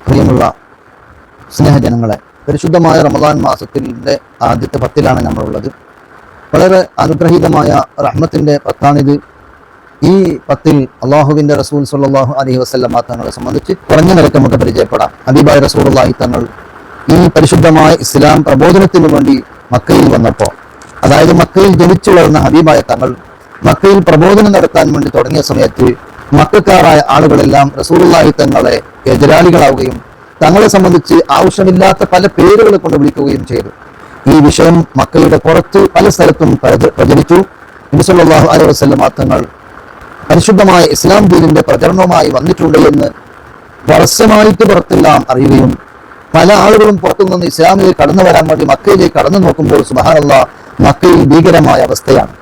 പ്രിയമുള്ള സ്നേഹജനങ്ങളെ, പരിശുദ്ധമായ റമദാൻ മാസത്തിൻ്റെ ആദ്യത്തെ 10ലാണ് നമ്മളുള്ളത്. വളരെ അനുഗ്രഹീതമായ റഹ്മത്തിൻ്റെ 10ആണിത്. ഈ 10ൽ അള്ളാഹുവിൻ്റെ റസൂൽ സല്ലല്ലാഹു അലൈഹി വസല്ലമ തങ്ങളെ സംബന്ധിച്ച് കുറഞ്ഞ നിരക്ക് നമുക്ക് പരിചയപ്പെടാം. ഹബീബായ റസൂലുള്ളാഹി തങ്ങൾ ഈ പരിശുദ്ധമായ ഇസ്ലാം പ്രബോധനത്തിനു വേണ്ടി മക്കയിൽ വന്നപ്പോൾ, അതായത് മക്കയിൽ ജനിച്ചു വളർന്ന ഹബീബായ തങ്ങൾ മക്കയിൽ പ്രബോധനം നടത്താൻ വേണ്ടി തുടങ്ങിയ സമയത്ത് മക്കക്കാരായ ആളുകളെല്ലാം റസൂലുള്ളാഹി തങ്ങളെ എതിരാളികളാവുകയും തങ്ങളെ സംബന്ധിച്ച് ആവശ്യമില്ലാത്ത പല പേരുകൾ കൊണ്ട് വിളിക്കുകയും ചെയ്തു. ഈ വിഷയം മക്കയുടെ പുറത്ത് പല സ്ഥലത്തും പ്രചരിച്ചു. നബി സല്ലല്ലാഹു അലൈഹി വസല്ലം തങ്ങൾ പരിശുദ്ധമായ ഇസ്ലാം ദീനിന്റെ പ്രചരണവുമായി വന്നിട്ടുണ്ട് എന്ന് പരസ്യമായിട്ട് പുറത്തെല്ലാം അറിയുകയും പല ആളുകളും പുറത്തുനിന്ന് ഇസ്ലാമിലേക്ക് കടന്നു വരാൻ വേണ്ടി മക്കയിലേക്ക് കടന്നു നോക്കുമ്പോൾ സുബ്ഹാനല്ലാഹ് മക്കയിൽ ഭീകരമായ അവസ്ഥയാണ്.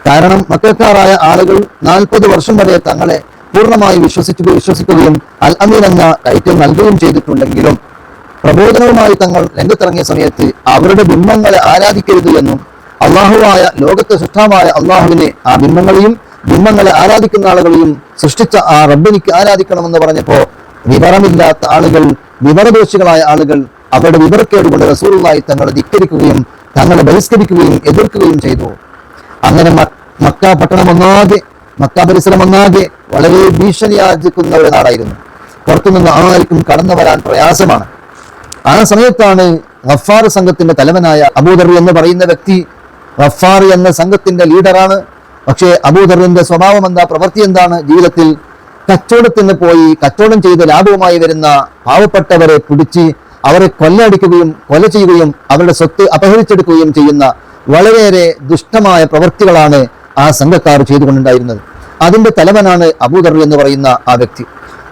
കാരണം മക്കക്കാരായ ആളുകൾ 40 വർഷം വരെ തങ്ങളെ പൂർണ്ണമായി വിശ്വസിക്കുകയും അൽ അമീൻ എന്ന ടൈറ്റിൽ നൽകുകയും ചെയ്തിട്ടുണ്ടെങ്കിലും പ്രബോധനവുമായി തങ്ങൾ രംഗത്തിറങ്ങിയ സമയത്ത് അവരുടെ ബിംബങ്ങളെ ആരാധിക്കരുത് എന്നും അള്ളാഹുവായ ലോകത്തെ സൃഷ്ടാവായ അള്ളാഹുവിനെ ആ ബിംബങ്ങളെ ആരാധിക്കുന്ന ആളുകളെയും സൃഷ്ടിച്ച ആ റബ്ബിനിക്ക് ആരാധിക്കണമെന്ന് പറഞ്ഞപ്പോൾ വിവരമില്ലാത്ത ആളുകൾ, വിവരദോഷികളായ ആളുകൾ അവരുടെ വിവരക്കേടുകൊണ്ട് റസൂലുള്ളാഹി തങ്ങളെ ധിക്കരിക്കുകയും തങ്ങളെ ബഹിഷ്കരിക്കുകയും എതിർക്കുകയും ചെയ്തു. അങ്ങനെ മക്ക പട്ടണമൊന്നാകെ, മക്ക പരിസരമൊന്നാകെ വളരെ ഭീഷണിയാർജിക്കുന്ന ഒരു നാടായിരുന്നു. പുറത്തുനിന്ന് ആർക്കും കടന്നു വരാൻ പ്രയാസമാണ്. ആ സമയത്താണ് ഗഫാർ സംഘത്തിന്റെ തലവനായ അബൂദർ എന്ന് പറയുന്ന വ്യക്തി, ഗഫാർ എന്ന സംഘത്തിന്റെ ലീഡറാണ്. പക്ഷേ അബൂദറിന്റെ സ്വഭാവം എന്താ, പ്രവൃത്തി എന്താണ്? ജീവിതത്തിൽ കച്ചവടത്തിന് പോയി കച്ചവടം ചെയ്ത് ലാഭവുമായി വരുന്ന പാവപ്പെട്ടവരെ പിടിച്ച് അവരെ കൊല ചെയ്യുകയും അവരുടെ സ്വത്ത് അപഹരിച്ചെടുക്കുകയും ചെയ്യുന്ന വളരെയേറെ ദുഷ്ടമായ പ്രവൃത്തികളാണ് ആ സംഘക്കാർ ചെയ്തുകൊണ്ടുണ്ടായിരുന്നത്. അതിന്റെ തലവനാണ് അബൂദർ എന്ന് പറയുന്ന ആ വ്യക്തി.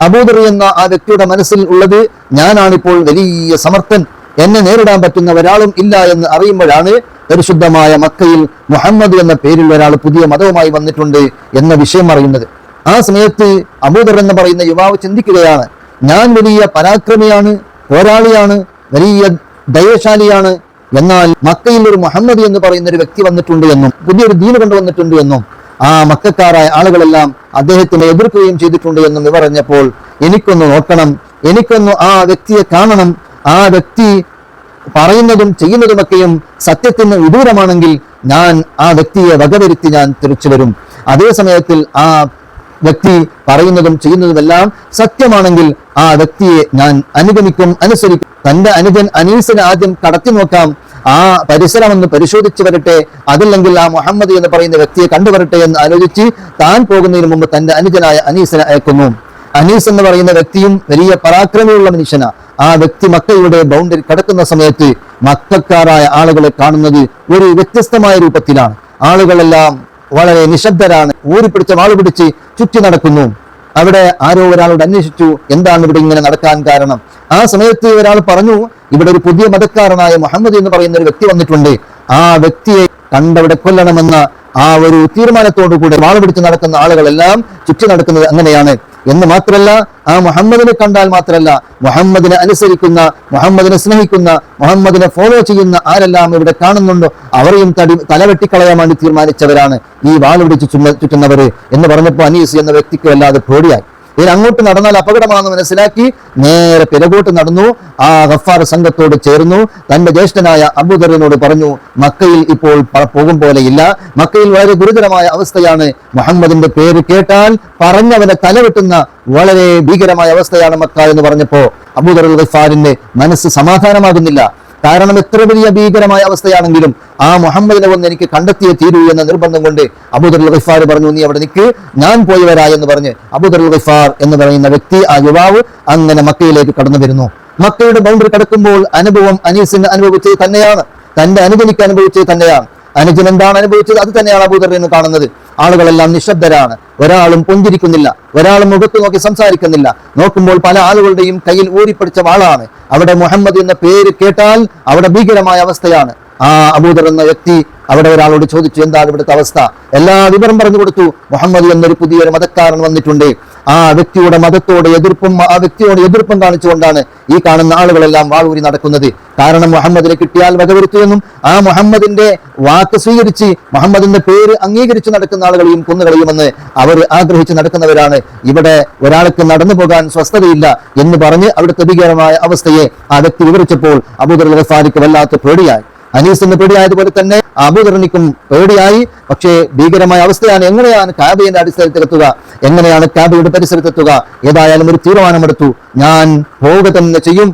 അബൂദർ എന്ന ആ വ്യക്തിയുടെ മനസ്സിൽ ഉള്ളത്, ഞാനാണിപ്പോൾ വലിയ സമർത്ഥൻ, എന്നെ നേരിടാൻ പറ്റുന്ന ഒരാളും ഇല്ല എന്ന് അറിയുമ്പോഴാണ് പരിശുദ്ധമായ മക്കയിൽ മുഹമ്മദ് എന്ന പേരിൽ ഒരാൾ പുതിയ മതവുമായി വന്നിട്ടുണ്ട് എന്ന വിഷയം അറിയുന്നത്. ആ സമയത്ത് അബൂദർ എന്ന് പറയുന്ന യുവാവ് ചിന്തിക്കുകയാണ്, ഞാൻ വലിയ പരാക്രമിയാണ്, പോരാളിയാണ്, വലിയ ധൈര്യശാലിയാണ്, എന്നാൽ മക്കയിൽ ഒരു മുഹമ്മദ് എന്ന് പറയുന്ന ഒരു വ്യക്തി വന്നിട്ടുണ്ട് എന്നും പുതിയൊരു ദീന് കൊണ്ടുവന്നിട്ടുണ്ട് എന്നും ആ മക്കക്കാരായ ആളുകളെല്ലാം അദ്ദേഹത്തിനെ എതിർക്കുകയും ചെയ്തിട്ടുണ്ട് എന്നും പറഞ്ഞപ്പോൾ എനിക്കൊന്ന് നോക്കണം, എനിക്കൊന്ന് ആ വ്യക്തിയെ കാണണം, ആ വ്യക്തി പറയുന്നതും ചെയ്യുന്നതുമൊക്കെയും സത്യത്തിന് വിദൂരമാണെങ്കിൽ ഞാൻ ആ വ്യക്തിയെ വകവരുത്തി ഞാൻ തിരിച്ചു വരും. അതേ സമയത്തിൽ ആ വ്യക്തി പറയുന്നതും ചെയ്യുന്നതുമെല്ലാം സത്യമാണെങ്കിൽ ആ വ്യക്തിയെ ഞാൻ അനുഗമിക്കും, അനുസരിക്കും. തന്റെ അനുജൻ അനീസിനെ ആദ്യം കടത്തി നോക്കാം, ആ പരിസരം ഒന്ന് പരിശോധിച്ചു വരട്ടെ, അതല്ലെങ്കിൽ ആ മുഹമ്മദ് എന്ന് പറയുന്ന വ്യക്തിയെ കണ്ടുവരട്ടെ എന്ന് ആലോചിച്ച് താൻ പോകുന്നതിന് മുമ്പ് തന്റെ അനുജനായ അനീസിനെ അയക്കുന്നു. അനീസ് എന്ന് പറയുന്ന വ്യക്തിയും വലിയ പരാക്രമിയുള്ള മനുഷ്യനാ. ആ വ്യക്തി മക്കയുടെ ബൗണ്ടറി കടക്കുന്ന സമയത്ത് മക്കക്കാരായ ആളുകളെ കാണുന്നത് ഒരു വ്യത്യസ്തമായ രൂപത്തിലാണ്. ആളുകളെല്ലാം വളരെ നിശബ്ദരാണ്, ഊരിപ്പിടിച്ച വാള് പിടിച്ച് ചുറ്റി നടക്കുന്നു. അവിടെ ആരോ ഒരാളോട് അന്വേഷിച്ചു, എന്താണ് ഇവിടെ ഇങ്ങനെ നടക്കാൻ കാരണം? ആ സമയത്ത് ഒരാൾ പറഞ്ഞു, ഇവിടെ ഒരു പുതിയ മതക്കാരനായ മുഹമ്മദ് എന്ന് പറയുന്ന ഒരു വ്യക്തി വന്നിട്ടുണ്ട്, ആ വ്യക്തിയെ കണ്ടവിടെ കൊല്ലണമെന്ന ആ ഒരു തീരുമാനത്തോടു കൂടി വാള് പിടിച്ച് നടക്കുന്ന ആളുകളെല്ലാം ചുറ്റി നടക്കുന്നത് അങ്ങനെയാണ് എന്ന് മാത്രമല്ല, ആ മുഹമ്മദിനെ കണ്ടാൽ മാത്രമല്ല, മുഹമ്മദിനെ അനുസരിക്കുന്ന, മുഹമ്മദിനെ സ്നേഹിക്കുന്ന, മുഹമ്മദിനെ ഫോളോ ചെയ്യുന്ന ആരെല്ലാം ഇവിടെ കാണുന്നുണ്ടോ അവരെയും തലവെട്ടിക്കളയാൻ വേണ്ടി തീരുമാനിച്ചവരാണ് ഈ വാൾ പിടിച്ച് ചുറ്റുന്നവര് എന്ന് പറഞ്ഞപ്പോൾ അനീസ് എന്ന വ്യക്തിക്ക് വല്ലാതെ പേടിയായി. ഇതിന് അങ്ങോട്ട് നടന്നാൽ അപകടമാണെന്ന് മനസ്സിലാക്കി നേരെ പിറകോട്ട് നടന്നു. ആ ഗഫാർ സംഘത്തോട് ചേർന്നു. തന്റെ ജ്യേഷ്ഠനായ അബൂദറിനോട് പറഞ്ഞു, മക്കയിൽ ഇപ്പോൾ പോകും പോലെയില്ല, മക്കയിൽ വളരെ ഗുരുതരമായ അവസ്ഥയാണ്, മുഹമ്മദിന്റെ പേര് കേട്ടാൽ പറഞ്ഞവനെ തലവെട്ടുന്ന വളരെ ഭീകരമായ അവസ്ഥയാണ് മക്ക എന്ന് പറഞ്ഞപ്പോ അബൂദർ ഗഫാറിന്റെ മനസ്സ് സമാധാനമാകുന്നില്ല. കാരണം എത്ര വലിയ ഭീകരമായ അവസ്ഥയാണെങ്കിലും ആ മുഹമ്മദിനെ വന്ന് എനിക്ക് കണ്ടെത്തിയേ തീരൂ എന്ന നിർബന്ധം കൊണ്ട് അബൂദർ ഗഫാർ പറഞ്ഞു, നീ അവിടെ നിൽക്ക്, ഞാൻ പോയി വരാ എന്ന് പറഞ്ഞ് അബൂദർ ഗഫാർ എന്ന് പറയുന്ന വ്യക്തി, ആ യുവാവ് അങ്ങനെ മക്കയിലേക്ക് കടന്നു വരുന്നു. മക്കയുടെ ബൗണ്ടറി കടക്കുമ്പോൾ അനുഭവം അനീസിന് അനുഭവിച്ചത് തന്നെയാണ്, തന്റെ അനുജനിക്ക് അനുഭവിച്ചത് തന്നെയാണ്. അനുജൻ എന്താണ് അനുഭവിച്ചത് അത് തന്നെയാണ് അബൂദറിന് കാണുന്നത്. ആളുകളെല്ലാം നിശബ്ദരാണ്, ഒരാളും പുഞ്ചിരിക്കുന്നില്ല, ഒരാളും മുഖത്ത് നോക്കി സംസാരിക്കുന്നില്ല. നോക്കുമ്പോൾ പല ആളുകളുടെയും കയ്യിൽ ഊരിപ്പിടിച്ച വാളാണ്. അവിടെ മുഹമ്മദ് എന്ന പേര് കേട്ടാൽ അവിടെ ഭീകരമായ അവസ്ഥയാണ്. ആ അബൂദർ എന്ന വ്യക്തി അവിടെ ഒരാളോട് ചോദിച്ചു, എന്താണ് ഇവിടുത്തെ അവസ്ഥ? എല്ലാ വിവരം പറഞ്ഞു കൊടുത്തു. മുഹമ്മദ് എന്നൊരു പുതിയൊരു മതക്കാരൻ വന്നിട്ടുണ്ട്, ആ വ്യക്തിയുടെ മതത്തോട് എതിർപ്പും ആ വ്യക്തിയോട് എതിർപ്പും കാണിച്ചുകൊണ്ടാണ് ഈ കാണുന്ന ആളുകളെല്ലാം വാളൂരി നടക്കുന്നത്. കാരണം മുഹമ്മദിനെ കിട്ടിയാൽ വകവരുത്തുമെന്നും ആ മുഹമ്മദിന്റെ വാക്ക് സ്വീകരിച്ച് മുഹമ്മദിന്റെ പേര് അംഗീകരിച്ച് നടക്കുന്ന ആളുകളെയും കൊന്നുകളയുമെന്ന് അവർ ആഗ്രഹിച്ച് നടക്കുന്നവരാണ്. ഇവിടെ ഒരാൾക്ക് നടന്നു പോകാൻ സ്വസ്ഥതയില്ല എന്ന് പറഞ്ഞ് അവിടുത്തെ ഭീകരമായ അവസ്ഥയെ ആ വ്യക്തി വിവരിച്ചപ്പോൾ അബൂദർ ഗഫാരിക്ക് വല്ലാത്ത പേടിയായി. അനീസിന് പേടിയായതുപോലെ തന്നെ അബൂദറിനിക്കും പേടിയായി. പക്ഷേ ഭീകരമായ അവസ്ഥയാണ്. എങ്ങനെയാണ് കാബയുടെ അടിസ്ഥാനത്തിലെത്തുക, എങ്ങനെയാണ് കാബയുടെ പരിസരത്തെത്തുക? ഏതായാലും ഒരു തീരുമാനമെടുത്തു, ഞാൻ പോവുക തന്നെ ചെയ്യും,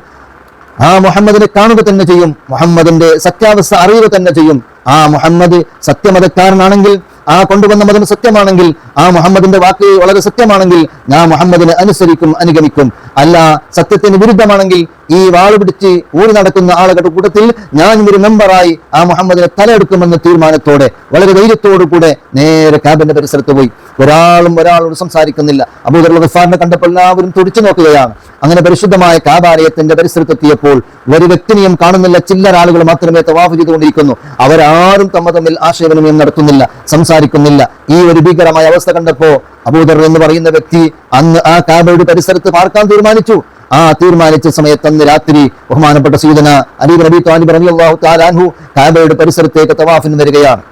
ആ മുഹമ്മദിനെ കാണുക തന്നെ ചെയ്യും, മുഹമ്മദിന്റെ സത്യാവസ്ഥ അറിയുക തന്നെ ചെയ്യും. ആ മുഹമ്മദ് സത്യമതക്കാരനാണെങ്കിൽ, ആ കൊണ്ടുവന്ന മതം സത്യമാണെങ്കിൽ, ആ മുഹമ്മദിന്റെ വാക്ക് വളരെ സത്യമാണെങ്കിൽ ഞാൻ മുഹമ്മദിനെ അനുസരിക്കും, അനുഗമിക്കും. അല്ല, സത്യത്തിന് വിരുദ്ധമാണെങ്കിൽ ഈ വാള് പിടിച്ച് ഊരി നടക്കുന്ന ആളുകളുടെ കൂട്ടത്തിൽ ഞാൻ ഒരു മെമ്പറായി ആ മുഹമ്മദിനെ തലയെടുക്കുമെന്ന തീരുമാനത്തോടെ വളരെ ധൈര്യത്തോടു കൂടെ നേരെ കാബിന്റെ പരിസരത്ത് പോയി. ഒരാളോട് സംസാരിക്കുന്നില്ല. അബൂദർ ഗഫാറിനെ കണ്ടപ്പോൾ എല്ലാവരും തുടിച്ചു നോക്കുകയാണ്. അങ്ങനെ പരിശുദ്ധമായ കാബാലയത്തിന്റെ പരിസരത്തെത്തിയപ്പോൾ ഒരു വ്യക്തിനെയും കാണുന്നില്ല. ചില്ലർ ആളുകൾ മാത്രമേ തവാഫ് ചെയ്തുകൊണ്ടിരിക്കുന്നു. അവരാരും തമ്മിൽ ആശയവിനിമയം നടത്തുന്നില്ല, സംസാരിക്കുന്നില്ല. ഈ ഒരു ഭീകരമായ അവസ്ഥ കണ്ടപ്പോ അബൂദർ എന്ന് പറയുന്ന വ്യക്തി അന്ന് ആ കാബയുടെ പരിസരത്ത് പാർക്കാൻ തീരുമാനിച്ചു. ആ തീരുമാനിച്ച സമയത്ത് അന്ന് രാത്രി ബഹുമാനപ്പെട്ട സയ്യിദന അലി ബിൻ അബി ത്വാലിബ് റളിയല്ലാഹു തആല അൻഹു കാബയുടെ പരിസരത്തേക്ക് തവാഫിന് വരികയാണ്.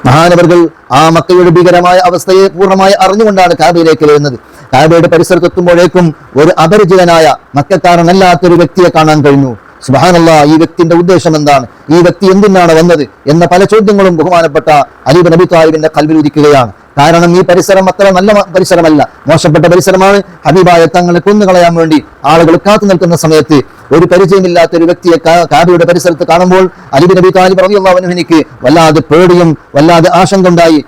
മഹാനവറുകൾ ആ മക്കയുടെ ഭീകരമായ അവസ്ഥയെ പൂർണ്ണമായി അറിഞ്ഞുകൊണ്ടാണ് കാബയിലേക്ക് വരുന്നത്. കാബയുടെ പരിസരത്തെത്തുമ്പോഴേക്കും ഒരു അപരിചിതനായ മക്കക്കാരനല്ലാത്തൊരു വ്യക്തിയെ കാണാൻ കഴിഞ്ഞു. സുബ്ഹാനല്ലാഹ്, ഈ വ്യക്തിന്റെ ഉദ്ദേശം എന്താണ്, ഈ വ്യക്തി എന്തിനാണ് വന്നത് എന്ന പല ചോദ്യങ്ങളും ബഹുമാനപ്പെട്ട അലി ബിൻ അബി ത്വാലിബിന്റെ ഖൽബിൽ ഉദിക്കുകയാണ്. കാരണം ഈ പരിസരം അത്ര നല്ല പരിസരമല്ല, മോശപ്പെട്ട പരിസരമാണ്. ഹബീബായ തങ്ങളെ കൊന്നുകളയാൻ വേണ്ടി ആളുകൾ കാത്തു നിൽക്കുന്ന സമയത്ത് ഒരു പരിചയമില്ലാത്ത ഒരു വ്യക്തിയെ കാബയുടെ പരിസരത്ത് കാണുമ്പോൾ അലി ബിൻ അബി ത്വാലിബ് റളിയല്ലാഹു അൻഹു എനിക്ക് വല്ലാതെ പേടിയും വല്ലാതെ ആശങ്ക ഉണ്ടായി.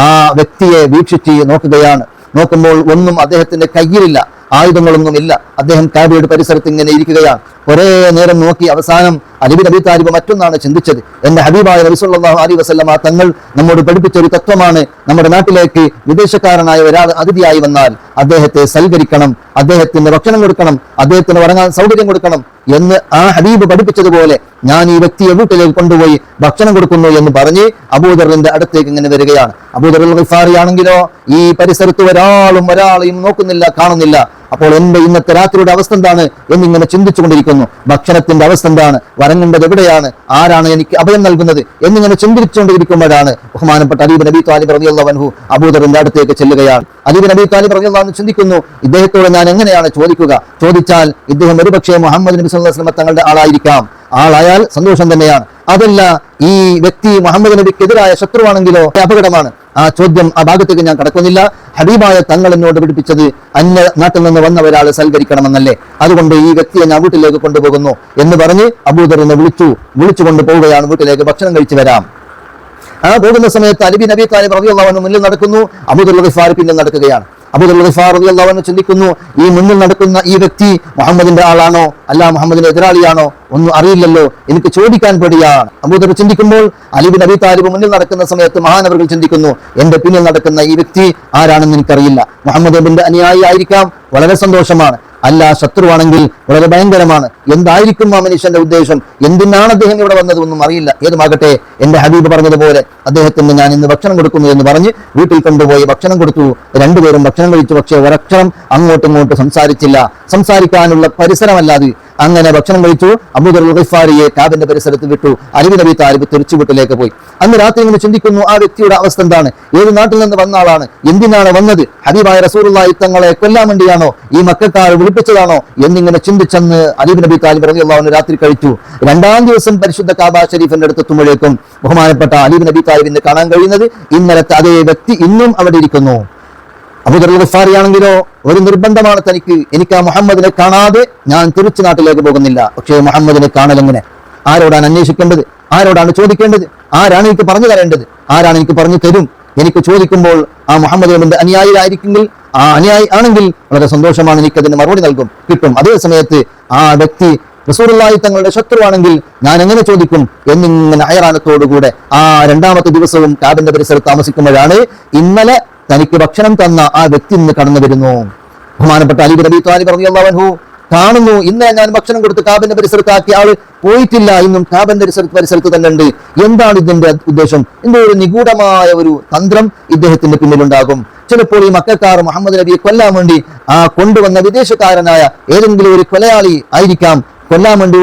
ആ വ്യക്തിയെ വീക്ഷിച്ച് നോക്കുകയാണ്. നോക്കുമ്പോൾ ഒന്നും അദ്ദേഹത്തിന്റെ കയ്യിലില്ല, ആയുധങ്ങളൊന്നുമില്ല. അദ്ദേഹം കാബയുടെ പരിസരത്ത് ഇങ്ങനെ ഇരിക്കുകയാണ്. കുറേ നേരം നോക്കി അവസാനം അലി ബിൻ അബി ത്വാലിബ് മറ്റൊന്നാണ് ചിന്തിച്ചത്. എന്റെ ഹബീബായ നബി സല്ലല്ലാഹു അലൈഹി വസല്ലമ തങ്ങൾ നമ്മോട് പഠിപ്പിച്ച ഒരു തത്വമാണ്, നമ്മുടെ നാട്ടിലേക്ക് വിദേശക്കാരനായ ഒരാൾ അതിഥിയായി വന്നാൽ അദ്ദേഹത്തെ സൽക്കരിക്കണം, അദ്ദേഹത്തിന് ഭക്ഷണം കൊടുക്കണം, അദ്ദേഹത്തിന് ഉറങ്ങാൻ സൗകര്യം കൊടുക്കണം എന്ന് ആ ഹബീബ് പഠിപ്പിച്ചതുപോലെ ഞാൻ ഈ വ്യക്തിയെ വീട്ടിലേക്ക് കൊണ്ടുപോയി ഭക്ഷണം കൊടുക്കുന്നു എന്ന് പറഞ്ഞ് അബൂദറിന്റെ അടുത്തേക്ക് ഇങ്ങനെ വരികയാണ്. അബൂദർ ഗഫാരി ആണെങ്കിലോ ഈ പരിസരത്ത് ഒരാളെയും നോക്കുന്നില്ല, കാണുന്നില്ല. അപ്പോൾ എന്റെ ഇന്നത്തെ രാത്രിയുടെ അവസ്ഥ എന്താണ് എന്നിങ്ങനെ ചിന്തിച്ചുകൊണ്ടിരിക്കുന്നു. ഭക്ഷണത്തിന്റെ അവസ്ഥ എന്താണ്, വരങ്ങേണ്ടത് എവിടെയാണ്, ആരാണ് എനിക്ക് അഭയം നൽകുന്നത് എന്നിങ്ങനെ ചിന്തിച്ചുകൊണ്ടിരിക്കുമ്പോഴാണ് ബഹുമാനപ്പെട്ട അലി ബിൻ അബി ത്വാലിബ് റളിയല്ലാഹു അൻഹു അബൂദറിന്റെ അടുത്തേക്ക് ചെല്ലുകയാണ്. അലി ബിൻ അബി ത്വാലിബ് റളിയല്ലാഹു അൻഹു ചിന്തിക്കുന്നു, ഇദ്ദേഹത്തോട് ഞാൻ എങ്ങനെയാണ് ചോദിക്കുക? ചോദിച്ചാൽ ഇദ്ദേഹം ഒരുപക്ഷേ മുഹമ്മദ് നബി സല്ലല്ലാഹു അലൈഹി വസല്ലം തങ്ങളുടെ ആളായിരിക്കാം. ആളായാൽ സന്തോഷം തന്നെയാണ്. അതല്ല, ഈ വ്യക്തി മുഹമ്മദ് നബിക്കെതിരായ ശത്രുവാണെങ്കിലോ അപകടമാണ്. ആ ചോദ്യം, ആ ഭാഗത്തേക്ക് ഞാൻ കടക്കുന്നില്ല. ഹബീബായ തങ്ങൾ എന്നോട് പഠിപ്പിച്ചത് അന്യ നാട്ടിൽ നിന്ന് വന്ന ഒരാളെ സൽക്കരിക്കണമെന്നല്ലേ, അതുകൊണ്ട് ഈ വ്യക്തിയെ ഞാൻ വീട്ടിലേക്ക് കൊണ്ടുപോകുന്നു എന്ന് പറഞ്ഞ് അബൂദറിനെ വിളിച്ചു കൊണ്ടുപോവുകയാണ്. വീട്ടിലേക്ക് ഭക്ഷണം കഴിച്ചു വരാം. ആ പോകുന്ന സമയത്ത് അലി ബിൻ അബി ത്വാലിബ് റളിയല്ലാഹു അൻഹു മുന്നിൽ നടക്കുന്നു, അബൂദർ ഗഫാരി പിന്നിൽ നടക്കുകയാണ്. അബൂദർ ഗഫാർ റളിയല്ലാഹു അൻഹു ചിന്തിക്കുന്നു, ഈ മുന്നിൽ നടക്കുന്ന ഈ വ്യക്തി മുഹമ്മദിന്റെ ആളാണോ അല്ല മുഹമ്മദിന്റെ എതിരാളിയാണോ ഒന്നും അറിയില്ലല്ലോ, എനിക്ക് ചോദിക്കാൻ പേടിയാണ്. അബൂദർ ചിന്തിക്കുമ്പോൾ അലി ബിൻ അബി ത്വാലിബ് മുന്നിൽ നടക്കുന്ന സമയത്ത് മഹാനവറുകൾ ചിന്തിക്കുന്നു, എന്റെ പിന്നിൽ നടക്കുന്ന ഈ വ്യക്തി ആരാണെന്ന് എനിക്കറിയില്ല, മുഹമ്മദ് നബിന്റെ അനുയായി ആയിരിക്കാം, വളരെ സന്തോഷമാണ്. അല്ല, ശത്രുവാണെങ്കിൽ വളരെ ഭയങ്കരമാണ്. എന്തായിരിക്കും ആ മനുഷ്യന്റെ ഉദ്ദേശം, എന്തിനാണ് അദ്ദേഹം ഇവിടെ വന്നത് ഒന്നും അറിയില്ല. ഏതുമാകട്ടെ, എന്റെ ഹബീബ് പറഞ്ഞതുപോലെ അദ്ദേഹത്തിന് ഞാൻ ഇന്ന് ഭക്ഷണം കൊടുക്കുന്നു എന്ന് പറഞ്ഞ് വീട്ടിൽ കൊണ്ടുപോയി ഭക്ഷണം കൊടുത്തു. രണ്ടുപേരും ഭക്ഷണം കഴിച്ചു. പക്ഷേ ഒരക്ഷരം അങ്ങോട്ടും സംസാരിച്ചില്ല. സംസാരിക്കാനുള്ള പരിസരമല്ലാതെ അങ്ങനെ ഭക്ഷണം കഴിച്ചു. അബൂദർ ഗഫാരിയെ കാബിന്റെ പരിസരത്ത് വിട്ടു. അലി ബിൻ അബി ത്വാലിബ് തിരിച്ചു വീട്ടിലേക്ക് പോയി. അന്ന് രാത്രി ഇങ്ങനെ ചിന്തിക്കുന്നു, ആ വ്യക്തിയുടെ അവസ്ഥ എന്താണ്, ഏത് നാട്ടിൽ നിന്ന് വന്ന ആളാണ്, എന്തിനാണ് വന്നത്, ഹബീബായ റസൂലുള്ളാഹി തങ്ങളെ കൊല്ലാൻ വേണ്ടിയാണോ, ഈ മക്കക്കാർ വിളിപ്പിച്ചതാണോ എന്നിങ്ങനെ ചിന്തിച്ചെന്ന് അലി ബിൻ അബി ത്വാലിബ് റളിയല്ലാഹു അൻഹു രാത്രി കഴിച്ചു. രണ്ടാം ദിവസം പരിശുദ്ധ കാബ ഷരീഫിന്റെ അടുത്തെത്തുമ്പോഴേക്കും ബഹുമാനപ്പെട്ട അലി ബിൻ അബി ത്വാലിബിനെ കാണാൻ കഴിയുന്നത് ഇന്നലത്തെ അതേ വ്യക്തി ഇന്നും അവിടെ ഇരിക്കുന്നു. അബൂദർ ഗഫാരി ആണെങ്കിലോ ഒരു നിർബന്ധമാണ് തനിക്ക്, എനിക്ക് ആ മുഹമ്മദിനെ കാണാതെ ഞാൻ തിരിച്ചു നാട്ടിലേക്ക് പോകുന്നില്ല. പക്ഷേ മുഹമ്മദിനെ കാണലെങ്ങനെ, ആരോടാണ് അന്വേഷിക്കേണ്ടത്, ആരോടാണ് ചോദിക്കേണ്ടത്, ആരാണ് എനിക്ക് പറഞ്ഞു തരേണ്ടത്, ആരാണ് എനിക്ക് പറഞ്ഞു തരും? എനിക്ക് ചോദിക്കുമ്പോൾ ആ മുഹമ്മദ് നബിന്റെ അനുയായിയായിരിക്കെങ്കിൽ, ആ അനുയായി ആണെങ്കിൽ വളരെ സന്തോഷമാണ്, എനിക്കതിന് മറുപടി നൽകും, കിട്ടും. അതേ സമയത്ത് ആ വ്യക്തി റസൂലുള്ളാഹി തങ്ങളുടെ ശത്രുവാണെങ്കിൽ ഞാൻ എങ്ങനെ ചോദിക്കും എന്നിങ്ങനെ ഹൈറാനത്തോടുകൂടെ ആ രണ്ടാമത്തെ ദിവസവും കാബിന്റെ പരിസരത്ത് താമസിക്കുമ്പോഴാണ് ഇന്നലെ തനിക്ക് ഭക്ഷണം തന്ന ആ വ്യക്തി ഇന്ന് കടന്നു വരുന്നു. ബഹുമാനപ്പെട്ട അലി ബിൻ അബി ത്വാലിബ് റളിയല്ലാഹു അൻഹു കാണുന്നു. ഇന്ന് ഞാൻ ഭക്ഷണം കൊടുത്ത് കാബിന്റെ പരിസരത്താക്കി ആള് പോയിട്ടില്ല, ഇന്നും കാബിന്റെ പരിസരത്ത് തന്നെ ഉണ്ട്. എന്താണ് ഇതിന്റെ ഉദ്ദേശം? എന്തോ ഒരു നിഗൂഢമായ ഒരു തന്ത്രം ഇദ്ദേഹത്തിന്റെ പിന്നിലുണ്ടാകും. ചിലപ്പോൾ ഈ മക്കാർ മുഹമ്മദ് നബിയെ കൊല്ലാൻ വേണ്ടി കൊണ്ടുവന്ന വിദേശക്കാരനായ ഏതെങ്കിലും ഒരു കൊലയാളി ആയിരിക്കാം, കൊല്ലാൻ വേണ്ടി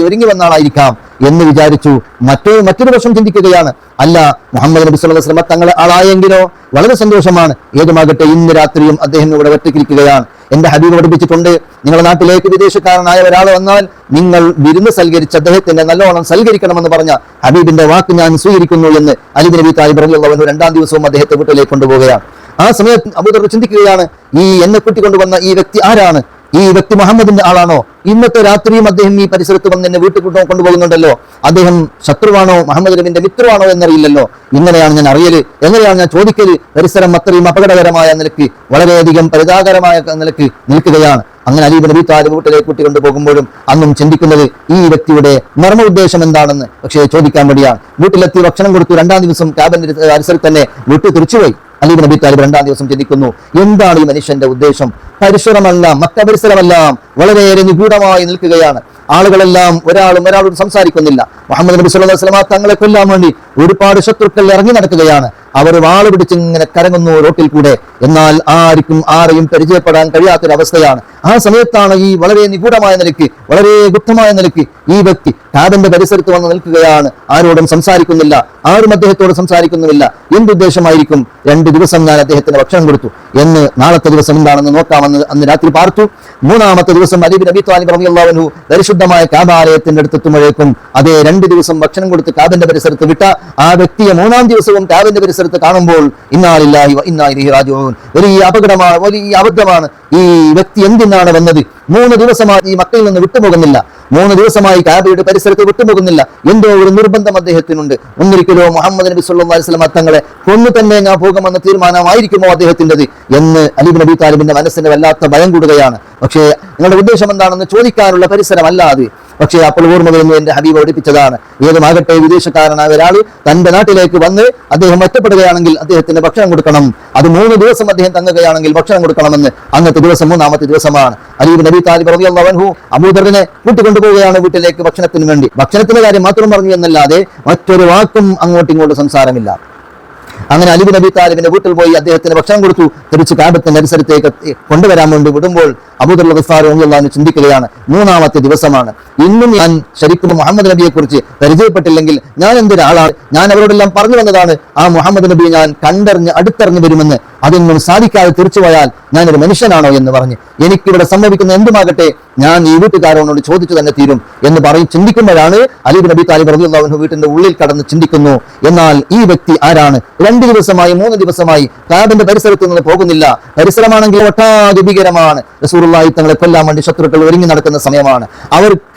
ഒരുങ്ങി വന്ന ആളായിരിക്കാം എന്ന് വിചാരിച്ചു. മറ്റൊരു വശം ചിന്തിക്കുകയാണ്, അല്ല മുഹമ്മദ് നബി സല്ലല്ലാഹു അലൈഹി വസല്ലം തങ്ങളെ ആളായെങ്കിലോ വളരെ സന്തോഷമാണ്. ഏതുമാകട്ടെ ഇന്ന് രാത്രിയും അദ്ദേഹം ഇവിടെ ഒറ്റയ്ക്കിരിക്കുകയാണ്. എന്റെ ഹബീബ് പഠിപ്പിച്ചിട്ടുണ്ട്, നിങ്ങളുടെ നാട്ടിലേക്ക് വിദേശക്കാരനായ ഒരാൾ വന്നാൽ നിങ്ങൾ വിരുന്ന് സൽക്കരിച്ച് അദ്ദേഹത്തിന്റെ നല്ലോണം സൽക്കരിക്കണമെന്ന് പറഞ്ഞ ഹബീബിന്റെ വാക്ക് ഞാൻ സ്വീകരിക്കുന്നു എന്ന് അലി ബിൻ അബി താലിബ് റളിയല്ലാഹു അൻഹു രണ്ടാം ദിവസവും അദ്ദേഹത്തെ വീട്ടിലേക്ക് കൊണ്ടുപോവുകയാണ്. ആ സമയത്ത് അബൂദർ ചിന്തിക്കുകയാണ്, ഈ എന്നെ കൂട്ടിക്കൊണ്ടുവന്ന ഈ വ്യക്തി ആരാണ്? ഈ വ്യക്തി മുഹമ്മദിന്റെ ആളാണോ? ഇന്നത്തെ രാത്രിയും അദ്ദേഹം ഈ പരിസരത്ത് വന്ന് എന്നെ വീട്ടിൽ കൊണ്ടുപോകുന്നുണ്ടല്ലോ. അദ്ദേഹം ശത്രുവാണോ മുഹമ്മദ് നബിന്റെ മിത്രമാണോ എന്നറിയില്ലല്ലോ. ഇങ്ങനെയാണ് ഞാൻ അറിയല്, എങ്ങനെയാണ് ഞാൻ ചോദിക്കല്? പരിസരം അത്രയും അപകടകരമായ നിലയ്ക്ക്, വളരെയധികം പരിതാകരമായ നിലയ്ക്ക് നിൽക്കുകയാണ്. അങ്ങനെ അലി ബിൻ അബി താലിബ് വീട്ടിലേക്ക് കൂട്ടിക്കൊണ്ടു പോകുമ്പോഴും അന്നും ചിന്തിക്കുന്നത് ഈ വ്യക്തിയുടെ മർമ്മ ഉദ്ദേശം എന്താണെന്ന് പക്ഷേ ചോദിക്കാൻ വേണ്ടിയാണ്. വീട്ടിലെത്തി ഭക്ഷണം കൊടുത്തു. രണ്ടാം ദിവസം കാബിന്റെ പരിസരത്ത് തന്നെ വീട്ടിൽ തിരിച്ചുപോയി. അലി ബിൻ അബി താലിബ് രണ്ടാം ദിവസം ചിന്തിക്കുന്നു, എന്താണ് ഈ മനുഷ്യന്റെ ഉദ്ദേശം? പരിസരമെല്ലാം മക്ക പരിസരമെല്ലാം വളരെയേറെ നിഗൂഢമായി നിൽക്കുകയാണ്. ആളുകളെല്ലാം ഒരാളോട് സംസാരിക്കുന്നില്ല. മുഹമ്മദ് നബി സല്ലല്ലാഹു അലൈഹി വസല്ലം തങ്ങളെ കൊല്ലാൻ വേണ്ടി ഒരുപാട് ശത്രുക്കൾ ഇറങ്ങി നടക്കുകയാണ്. അവർ വാള് പിടിച്ച് ഇങ്ങനെ കരങ്ങുന്നു റോട്ടിൽ കൂടെ. എന്നാൽ ആരെയും പരിചയപ്പെടാൻ കഴിയാത്തൊരവസ്ഥയാണ്. ആ സമയത്താണ് ഈ വളരെ നിഗൂഢമായ നിലയ്ക്ക്, വളരെ ഗുപ്തമായ നിലയ്ക്ക് ഈ വ്യക്തി കാബിന്റെ പരിസരത്ത് വന്ന് നിൽക്കുകയാണ്. ആരോടും സംസാരിക്കുന്നില്ല, ആരും അദ്ദേഹത്തോട് സംസാരിക്കുന്നുമില്ല. എന്തുദ്ദേശമായിരിക്കും? 2 ദിവസം ഞാൻ അദ്ദേഹത്തിന് ഭക്ഷണം കൊടുത്തു എന്ന് നാളത്തെ ദിവസം എന്താണെന്ന് നോക്കാമെന്ന് അന്ന് രാത്രി പാർത്തു. 3-ാമത്തെ ദിവസം അലി ബിൻ അബി താലിബ് റളിയല്ലാഹു അൻഹു പരിശുദ്ധമായ കാബാലയത്തിന്റെ അടുത്തെത്തുമ്പോഴേക്കും അതേ 2 ദിവസം ഭക്ഷണം കൊടുത്ത് കാബിന്റെ പരിസരത്ത് വിട്ട ആ വ്യക്തിയെ 3-ാം ദിവസവും കാബിന്റെ പരിസരത്ത് കാണുമ്പോൾ ഇന്നാ ലില്ലാഹി വ ഇന്നാ ഇലൈഹി റാജിഊൻ, വലിയ അപകടമാണ്, വലിയ അബദ്ധമാണ്. ഈ വ്യക്തി എന്തിനാണ് വന്നത്? 3 ദിവസമായി ഈ മക്കയിൽ നിന്ന് വിട്ടുപോകുന്നില്ല, 3 ദിവസമായി കാബയുടെ പരിസരത്ത് വിട്ടുപോകുന്നില്ല. എന്തോ ഒരു നിർബന്ധം അദ്ദേഹത്തിനുണ്ട്. ഒന്നിരിക്കലോ മുഹമ്മദ് നബി സല്ലല്ലാഹു അലൈഹി വസല്ലം തങ്ങളെ കൊന്നു തന്നെ ഞാൻ പോകുമെന്ന തീരുമാനമായിരിക്കുമോ അദ്ദേഹത്തിൻ്റെത് എന്ന് അലി ബിൻ അബി താലിബിന്റെ മനസ്സിന് വല്ലാത്ത ഭയം കൂടുകയാണ്. പക്ഷേ നിങ്ങളുടെ ഉദ്ദേശം എന്താണെന്ന് ചോദിക്കാനുള്ള പരിസരമല്ല അത്. പക്ഷേ അപ്പോൾ ഓർമ്മ വരുന്നു, എന്റെ ഹബീബ് പഠിപ്പിച്ചതാണ്, ഏതുമാകട്ടെ വിദേശക്കാരനായ ഒരാൾ തന്റെ നാട്ടിലേക്ക് വന്ന് അദ്ദേഹം ഒറ്റപ്പെടുകയാണെങ്കിൽ അദ്ദേഹത്തിന് ഭക്ഷണം കൊടുക്കണം. അത് 3 ദിവസം അദ്ദേഹം തങ്ങുകയാണെങ്കിൽ ഭക്ഷണം കൊടുക്കണമെന്ന്. അന്നത്തെ ദിവസം 3-ാമത്തെ ദിവസമാണ്. അലി ബിൻ അബി താലിബ് റളിയല്ലാഹു അൻഹു അബൂദറിനെ കൂട്ടിക്കൊണ്ടുപോവുകയാണ് വീട്ടിലേക്ക് ഭക്ഷണത്തിന് വേണ്ടി. ഭക്ഷണത്തിന്റെ കാര്യം മാത്രം പറഞ്ഞു എന്നല്ലാതെ മറ്റൊരു വാക്കും അങ്ങോട്ടും ഇങ്ങോട്ടും സംസാരമില്ല. അങ്ങനെ അലി ബിൻ അബി താലിബിന്റെ വീട്ടിൽ പോയി അദ്ദേഹത്തിന് ഭക്ഷണം കൊടുത്തു. തിരിച്ച് കാബത്തിന്റെ പരിസരത്തേക്ക് കൊണ്ടുവരാൻ വേണ്ടി വിടുമ്പോൾ അബൂദർ ഗഫാരി റളിയല്ലാഹു അൻഹു ചിന്തിക്കുകയാണ്, 3-ാമത്തെ ദിവസമാണ്, ഇന്നും ഞാൻ ശരിക്കും മുഹമ്മദ് നബിയെ കുറിച്ച് പരിചയപ്പെട്ടില്ലെങ്കിൽ ഞാൻ എന്തൊരാളാണ്? ഞാൻ അവരോടെല്ലാം പറഞ്ഞു വന്നതാണ്, ആ മുഹമ്മദ് നബി ഞാൻ കണ്ടറിഞ്ഞ് അടുത്തറിഞ്ഞു വരുമെന്ന്. അതൊന്നും സാധിക്കാതെ തിരിച്ചു പോയാൽ ഞാനൊരു മനുഷ്യനാണോ എന്ന് പറഞ്ഞ് എനിക്കിവിടെ സംഭവിക്കുന്ന എന്തുമാകട്ടെ ഞാൻ ഈ വീട്ടുകാരോട് ചോദിച്ചു തന്നെ തീരും എന്ന് ചിന്തിക്കുമ്പോഴാണ് അലി ബിൻ അബി താലിബ് റളിയല്ലാഹു അൻഹു വീട്ടിന്റെ ഉള്ളിൽ കടന്ന് ചിന്തിക്കുന്നു, എന്നാൽ ഈ വ്യക്തി ആരാണ്? 2 ദിവസമായി 3 ദിവസമായി കാബിന്റെ പരിസരത്ത് നിന്ന് പോകുന്നില്ല. പരിസരമാണെങ്കിൽ ഒട്ടാകെ ഭീകരമാണ്. റസൂലുള്ളാഹി തങ്ങളെ കൊല്ലാൻ വേണ്ടി ശത്രുക്കൾ ഒരുങ്ങി നടക്കുന്ന സമയമാണ്.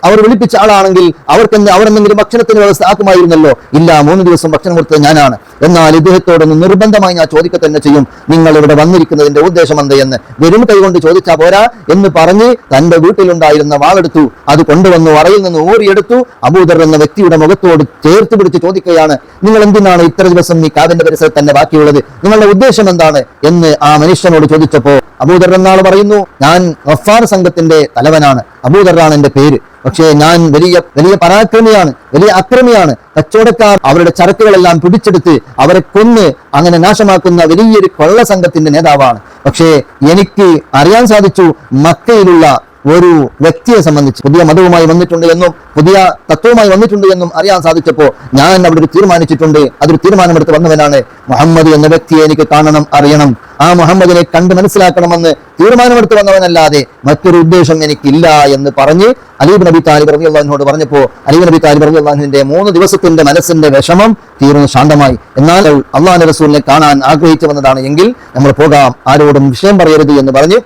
അവർ വിളിപ്പിച്ച ആളാണെങ്കിൽ അവരെന്തെങ്കിലും ഭക്ഷണത്തിന് വ്യവസ്ഥ ആക്കുമായിരുന്നല്ലോ. ഇല്ല, 3 ദിവസം ഭക്ഷണം കൊടുത്തത് ഞാനാണ്. എന്നാൽ ഇദ്ദേഹത്തോടൊന്ന് നിർബന്ധമായി ഞാൻ ചോദിക്കുക തന്നെ ചെയ്യും, നിങ്ങൾ ഇവിടെ വന്നിരിക്കുന്നതിന്റെ ഉദ്ദേശം എന്ത് എന്ന്. വെറും കൈകൊണ്ട് ചോദിച്ചാൽ പോരാ എന്ന് പറഞ്ഞ് തന്റെ വീട്ടിലുണ്ടായിരുന്ന വാളെടുത്തു, അത് കൊണ്ടുവന്നു അറയിൽ നിന്ന് ഊറിയെടുത്തു. അബൂദർ എന്ന വ്യക്തിയുടെ മുഖത്തോട് ചേർത്ത് പിടിച്ച് ചോദിക്കുകയാണ്, നിങ്ങൾ എന്തിനാണ് ഇത്ര ദിവസം ഈ കാബിന്റെ പരിസരത്ത് തന്നെ ബാക്കിയുള്ളത്? നിങ്ങളുടെ ഉദ്ദേശം എന്താണ് എന്ന് ആ മനുഷ്യനോട് ചോദിച്ചപ്പോ അബൂദർ എന്നാൾ പറയുന്നു, ഞാൻ ഗഫാർ സംഘത്തിന്റെ തലവനാണ്, അബൂദറാണ് എന്റെ പേര്. പക്ഷേ ഞാൻ വലിയ പരാക്രമിയാണ്, വലിയ അക്രമിയാണ്. കച്ചവടക്കാർ അവരുടെ ചരക്കുകളെല്ലാം പിടിച്ചെടുത്ത് അവരെ കൊന്ന് അങ്ങനെ നാശമാക്കുന്ന വലിയൊരു കൊള്ള സംഘത്തിന്റെ നേതാവാണ്. പക്ഷേ എനിക്ക് അറിയാൻ സാധിച്ചു, മക്കയിലുള്ള ഒരു വ്യക്തിയെ സംബന്ധിച്ച് പുതിയ മതവുമായി വന്നിട്ടുണ്ട് എന്നും പുതിയ തത്വവുമായി വന്നിട്ടുണ്ട് എന്നും അറിയാൻ സാധിച്ചപ്പോ ഞാൻ അവിടെ തീരുമാനിച്ചിട്ടുണ്ട്. അതൊരു തീരുമാനമെടുത്ത് വന്നവനാണ്. മുഹമ്മദ് എന്ന വ്യക്തിയെ എനിക്ക് കാണണം, അറിയണം. ആ മുഹമ്മദിനെ കണ്ട് മനസ്സിലാക്കണമെന്ന് തീരുമാനമെടുത്ത് വന്നവനല്ലാതെ മറ്റൊരു ഉദ്ദേശം എനിക്കില്ല എന്ന് പറഞ്ഞ് അലി ബിൻ അബി താലിബ് റളിയല്ലാഹു അൻഹു പറഞ്ഞപ്പോൾ അലി ബിൻ അബി താലിബ് റളിയല്ലാഹു അൻഹുവിന്റെ 3 ദിവസത്തിന്റെ മനസ്സിന്റെ വിഷമം തീർന്നു ശാന്തമായി. എന്നാൽ അള്ളാഹുവിന്റെ റസൂലിനെ കാണാൻ ആഗ്രഹിച്ചു വന്നതാണ് എങ്കിൽ നമ്മൾ പോകാം, ആരോടും വിഷയം പറയരുത് എന്ന് പറഞ്ഞ്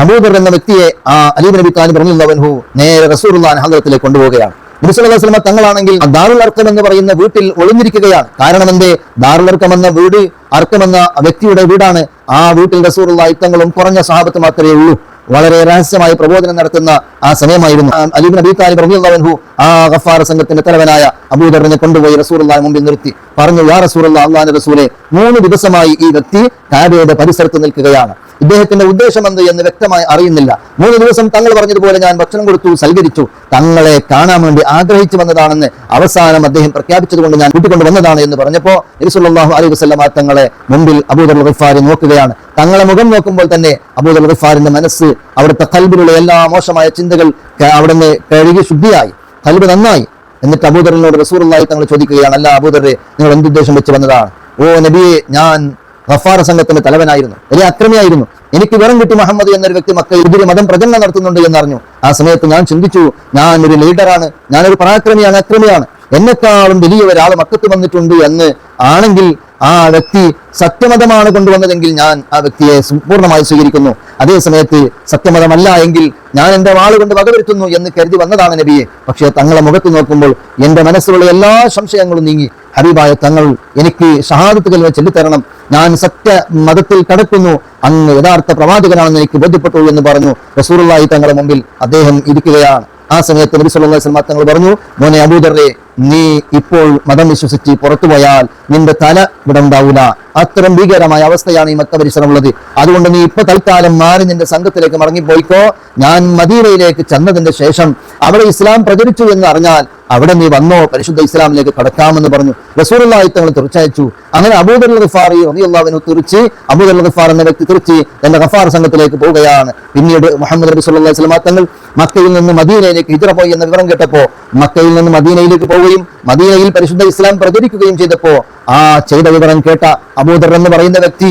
അബൂദർ എന്ന വ്യക്തിയെ അലി ബിൻ അബി താലിബ് റളിയല്ലാഹു അൻഹു നേരെ റസൂലുള്ളാഹിന്റെ ഹദ്റത്തിലേക്ക് കൊണ്ടുപോവുകയാണ്. നബി സല്ലല്ലാഹു അലൈഹി വസല്ലം തങ്ങളാണെങ്കിൽ ദാറുൽ അർഖം എന്ന് പറയുന്ന വീട്ടിൽ ഒളിഞ്ഞിരിക്കുകയാണ്. കാരണം എന്തേ? ദാറുൽ അർഖം എന്ന വീട്, അർഖം എന്ന വ്യക്തിയുടെ വീടാണ്. ആ വീട്ടിൽ റസൂലുള്ളാഹി തങ്ങളും കുറഞ്ഞ സഹാബത്ത് മാത്രമേ ഉള്ളൂ. വളരെ രഹസ്യമായി പ്രബോധനം നടത്തുന്ന ആ സമയമായിരുന്നു. അലി ഇബ്നു അബീ താലിബ് റളിയല്ലാഹു അൻഹു ആ ഗഫാർ സംഘത്തിന്റെ തലവനായ അബൂദറിനെ കൊണ്ടുപോയി റസൂലുള്ളാഹിയുടെ മുമ്പിൽ നിർത്തി പറഞ്ഞു, യാ റസൂലുള്ളാഹി, അല്ലാഹുവിന്റെ റസൂലേ, 3 ദിവസമായി ഈ വ്യക്തി കഅബയുടെ പരിസരത്ത് നിൽക്കുകയാണ്. ഇദ്ദേഹത്തിന്റെ ഉദ്ദേശം എന്ത് എന്ന് വ്യക്തമായി അറിയുന്നില്ല. 3 ദിവസം തങ്ങൾ പറഞ്ഞതുപോലെ ഞാൻ ഭക്ഷണം കൊടുത്തു, സൽക്കരിച്ചു, തങ്ങളെ കാണാൻ വേണ്ടി ആഗ്രഹിച്ചു വന്നതാണെന്ന് അവസാനം അദ്ദേഹം പ്രഖ്യാപിച്ചതുകൊണ്ട് ഞാൻ കൂട്ടിക്കൊണ്ട് വന്നതാണ് എന്ന് പറഞ്ഞപ്പോൾ നബി സല്ലല്ലാഹു അലൈഹി വസല്ലം തങ്ങളെ മുമ്പിൽ അബൂദർ ഗഫാരി നോക്കുകയാണ്. തങ്ങളെ മുഖം നോക്കുമ്പോൾ തന്നെ അബൂദർ ഗഫാറിന്റെ മനസ്സ്, അവിടുത്തെ ഖൽബിലുള്ള എല്ലാ മോശമായ ചിന്തകൾ അവിടുന്ന് കഴുകി ശുദ്ധിയായി, ഖൽബ് നന്നായി. എന്നിട്ട് അബൂദറിനോട് റസൂലുള്ളാഹി തങ്ങൾ ചോദിക്കുകയാണ്, അല്ല അബൂദറെ, നിങ്ങൾ എന്തുദ്ദേശം വെച്ച് വന്നതാണ്? ഓ നബിയെ, ഞാൻ ഗഫാർ സംഘത്തിന്റെ തലവനായിരുന്നു, വലിയ അക്രമിയായിരുന്നു. എനിക്ക് വിവരം കിട്ടി മുഹമ്മദ് എന്നൊരു വ്യക്തി മക്കയിൽ എതിരെ മതം പ്രചരണം നടത്തുന്നുണ്ട് എന്നറിഞ്ഞു. ആ സമയത്ത് ഞാൻ ചിന്തിച്ചു, ഞാൻ ഒരു ലീഡറാണ്, ഞാനൊരു പരാക്രമിയാണ്, അക്രമിയാണ്, എന്നെക്കാളും വലിയ ഒരാൾ മക്കത്ത് വന്നിട്ടുണ്ട് എന്ന് ആണെങ്കിൽ ആ വ്യക്തി സത്യമതമാണ് കൊണ്ടുവന്നതെങ്കിൽ ഞാൻ ആ വ്യക്തിയെ പൂർണ്ണമായി സ്വീകരിക്കുന്നു. അതേ സമയത്ത് സത്യമതമല്ല എങ്കിൽ ഞാൻ എന്റെ വാള് കൊണ്ട് വകവരുത്തുന്നു എന്ന് കരുതി വന്നതാണ് നബിയെ. പക്ഷേ തങ്ങളെ മുഖത്ത് നോക്കുമ്പോൾ എന്റെ മനസ്സിലുള്ള എല്ലാ സംശയങ്ങളും നീങ്ങി. ഹബീബായ തങ്ങൾ എനിക്ക് ഷഹാദത്ത് കലിമ ചൊല്ലിത്തരണം, ഞാൻ സത്യ മതത്തിൽ കടക്കുന്നു, അങ്ങ് യഥാർത്ഥ പ്രവാചകനാണെന്ന് എനിക്ക് ബോധ്യപ്പെട്ടു എന്ന് പറഞ്ഞു. റസൂലുള്ളാഹി തങ്ങളുടെ മുമ്പിൽ അദ്ദേഹം ഇരിക്കുകയാണ്. ആ സമയത്ത് നബി സല്ലല്ലാഹു അലൈഹി വസല്ലം തങ്ങൾ പറഞ്ഞു, മോനെ അബൂദറെ, നീ ഇപ്പോൾ മതം വിശ്വസിച്ച് പുറത്തു പോയാൽ നിന്റെ തല ഇവിടെ ഉണ്ടാവൂല. അത്തരം ഭീകരമായ അവസ്ഥയാണ് ഈ മക്ക പരിസരമുള്ളത്. അതുകൊണ്ട് നീ ഇപ്പൊ തൽക്കാലം മാറി നിന്റെ സംഘത്തിലേക്ക് മടങ്ങിപ്പോയിക്കോ. ഞാൻ മദീനയിലേക്ക് ചെന്നതിന്റെ ശേഷം അവിടെ ഇസ്ലാം പ്രചരിച്ചു എന്ന് അറിഞ്ഞാൽ അവിടെ നീ വന്നോ, പരിശുദ്ധ ഇസ്ലാമിലേക്ക് കടക്കാമെന്ന് പറഞ്ഞു. റസൂലുള്ളാഹി തങ്ങൾ തിരിച്ചയച്ചു. അങ്ങനെ അബൂദർ ഗഫാറി റളിയല്ലാഹു അൻഹു തിരിച്ച്, അബൂദർ ഗഫാർ എന്ന വ്യക്തി തിരിച്ച് തന്റെ ഗഫാർ സംഘത്തിലേക്ക് പോവുകയാണ്. പിന്നീട് മുഹമ്മദ് നബി സല്ലല്ലാഹു അലൈഹി വസല്ലം തങ്ങൾ മക്കയിൽ നിന്ന് മദീനയിലേക്ക് ഹിജ്റ പോയി എന്ന വിവരം കേട്ടപ്പോൾ മക്കയിൽ നിന്ന് മദീനയിലേക്ക് പോവുകയും മദീനയിൽ പരിശുദ്ധ ഇസ്ലാം പ്രചരിക്കുകയും ചെയ്തപ്പോൾ ആ ചെയ്ത വിവരം കേട്ട അബൂദർ എന്ന് പറയുന്ന വ്യക്തി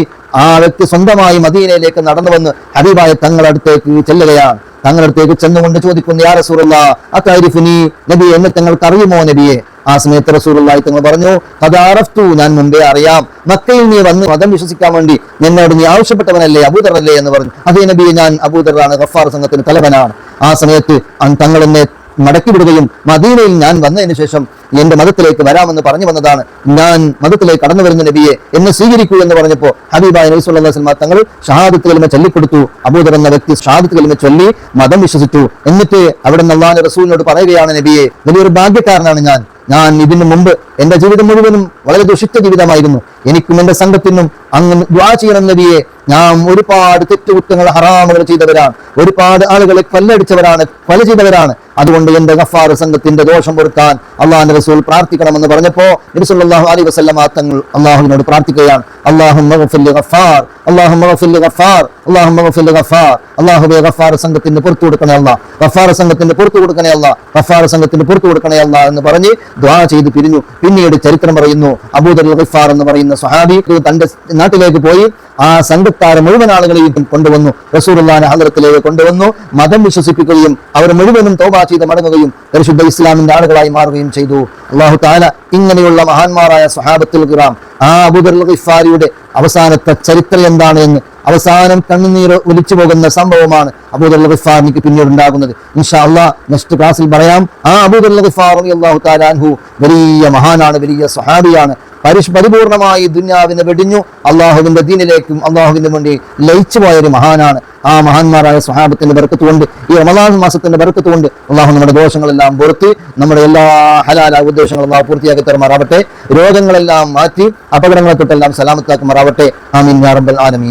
സ്വന്തമായി മദീനയിലേക്ക് നടന്നു വന്ന് ഹബീബായ തങ്ങളടുത്തേക്ക് ചെല്ലുകയാണ്. തങ്ങളടുത്തേക്ക് ചെന്നുകൊണ്ട് ചോദിക്കുന്നു, യാ റസൂലുള്ളാഹ് അതാരിഫുനി, നബി എന്നെ തങ്ങൾക്ക് അറിയുമോ നബിയെ? ആ സമയത്ത് റസൂലുള്ളാഹി തങ്ങൾ പറഞ്ഞു, ഖദാറഫ്തു, ഞാൻ മുമ്പേ അറിയാം, മക്കയിൽ നീ വന്ന് മതം വിശ്വസിക്കാൻ വേണ്ടി എന്നോട് നീ ആവശ്യപ്പെട്ടവനല്ലേ, അബൂദർ അല്ലേ എന്ന് പറഞ്ഞു. അതേ നബിയെ, ഞാൻ അബൂദറാണ്, ഗഫാർ സംഘത്തിന് തലവനാണ്. ആ സമയത്ത് തങ്ങൾ എന്നെ മടക്കി വിടുകയും മദീനയിൽ ഞാൻ വന്നതിന് ശേഷം എന്റെ മതത്തിലേക്ക് വരാമെന്ന് പറഞ്ഞു വന്നതാണ്. ഞാൻ മതത്തിലേക്ക് കടന്നു വരുന്ന നബിയെ, എന്നെ സ്വീകരിക്കൂ എന്ന് പറഞ്ഞപ്പോൾ ഹബീബായ നബി സല്ലല്ലാഹു അലൈഹി വസല്ലം തങ്ങൾ ഷഹാദത്ത് കലിമ ചൊല്ലിക്കൊടുത്തു. അബൂദർ എന്ന വ്യക്തി ഷഹാദത്ത് കലിമ ചൊല്ലി മതം വിശ്വസിച്ചു. എന്നിട്ട് അവിടെ നിന്ന് അല്ലാഹുവിന്റെ റസൂലിനോട് പറയുകയാണ്, നബിയെ, വലിയൊരു ഭാഗ്യക്കാരനാണ് ഞാൻ ഇതിനു മുമ്പ് എന്റെ ജീവിതം മുഴുവനും വളരെ ദുഷിച്ച ജീവിതമായിരുന്നു. എനിക്കും എന്റെ സംഘത്തിനും അങ്ങ് ദുആ ചെയ്യണം നബിയെ. ഞാൻ ഒരുപാട് തെറ്റുകുറ്റങ്ങൾ, ഹറാമുകൾ ചെയ്തവരാണ്, ഒരുപാട് ആളുകളെ കൊല്ലടിച്ചവരാണ്, കൊല ചെയ്തവരാണ്. അതുകൊണ്ട് എന്റെ ഗഫാർ സംഘത്തിന്റെ ദോഷം പൊറുക്കാൻ അള്ളാഹുവിന്റെ റസൂൽ പ്രാർത്ഥിക്കണമെന്ന് പറഞ്ഞപ്പോ നബി സല്ലല്ലാഹു അലൈഹി വസല്ലം തങ്ങൾ അള്ളാഹുവിനോട് പ്രാർത്ഥിക്കുകയാണ്, അല്ലാഹുമ്മ ഗഫിർ ലി ഗഫാർ, അല്ലാഹുമ്മ ഗഫിർ ലി ഗഫാർ, അല്ലാഹുമ്മ ഗഫിർ ലി ഗഫാർ. അല്ലാഹുവേ, ഗഫാർ സംഘത്തിന് പുറത്തു കൊടുക്കണേ അല്ലാഹ്, ഗഫാർ സംഘത്തിന് പുറത്തു കൊടുക്കണേ അല്ലാഹ്, ഗഫാർ സംഘത്തിന് പുറത്തു കൊടുക്കണേ അല്ലാഹ് എന്ന് പറഞ്ഞ് ദുആ ചെയ്ത് പിരിഞ്ഞു. പിന്നീട് ചരിത്രം പറയുന്നു, അബൂദർ ഗഫാർ എന്ന് പറയുന്ന സ്വഹാബി തന്റെ നാട്ടിലേക്ക് പോയി ആ സംഘക്കാരെ മുഴുവൻ ആളുകളെയും കൊണ്ടുവന്നു, റസൂലുള്ളാഹിന്റെ ഹദ്റത്തിലേക്ക് കൊണ്ടുവന്നു, മതം വിശ്വസിപ്പിക്കുകയും അവർ മുഴുവനും തൗബ ചെയ്ത് മടങ്ങുകയും പരിശുദ്ധ ഇസ്ലാമിന്റെ ആളുകളായി മാറുകയും ചെയ്തു. അല്ലാഹു തആല ഇങ്ങനെയുള്ള മഹാന്മാരായ സ്വഹാബത്തുൽ കിറാം, ആ അബൂദർ ഗഫാരിയുടെ അവസാനത്തെ ചരിത്രം എന്താണ് എന്ന്, അവസാനം കണ്ണുനീർ ഒലിച്ചു പോകുന്ന സംഭവമാണ് അബൂദർ ഗഫാറിക്ക് പിന്നീട് ഉണ്ടാകുന്നത്. ഇൻഷാ അല്ലാഹ് നെക്സ്റ്റ് ക്ലാസ്സിൽ പറയാം. ആ അബൂദർ ഗഫാർ റളിയല്ലാഹു തആല അൻഹു വലിയ മഹാനാണ്, വലിയ സ്വഹാബിയാണ്. പരിപൂർണമായി ദുനിയാവിനെ വെടിഞ്ഞു അള്ളാഹുവിന്റെ ദീനിലേക്കും അള്ളാഹുവിന് വേണ്ടി ലയിച്ചു പോയൊരു മഹാനാണ്. ആ മഹാന്മാരായ സ്വഹാബത്തിന്റെ ബർക്കത്ത് കൊണ്ട്, ഈ റമളാൻ മാസത്തിന്റെ ബർക്കത്ത് കൊണ്ട് അള്ളാഹു നമ്മുടെ ദോഷങ്ങളെല്ലാം പുറത്ത് നമ്മുടെ എല്ലാ ഹലാലായ ഉദ്ദേശങ്ങളും അള്ളാഹു പൂർത്തിയാക്കി തരുമാറാവട്ടെ. രോഗങ്ങളെല്ലാം മാറ്റി അപകടങ്ങളെ തൊട്ടെല്ലാം സലാമത്താക്കുമാറാവട്ടെ. ആമീൻ യാ റബ്ബൽ ആലമീൻ.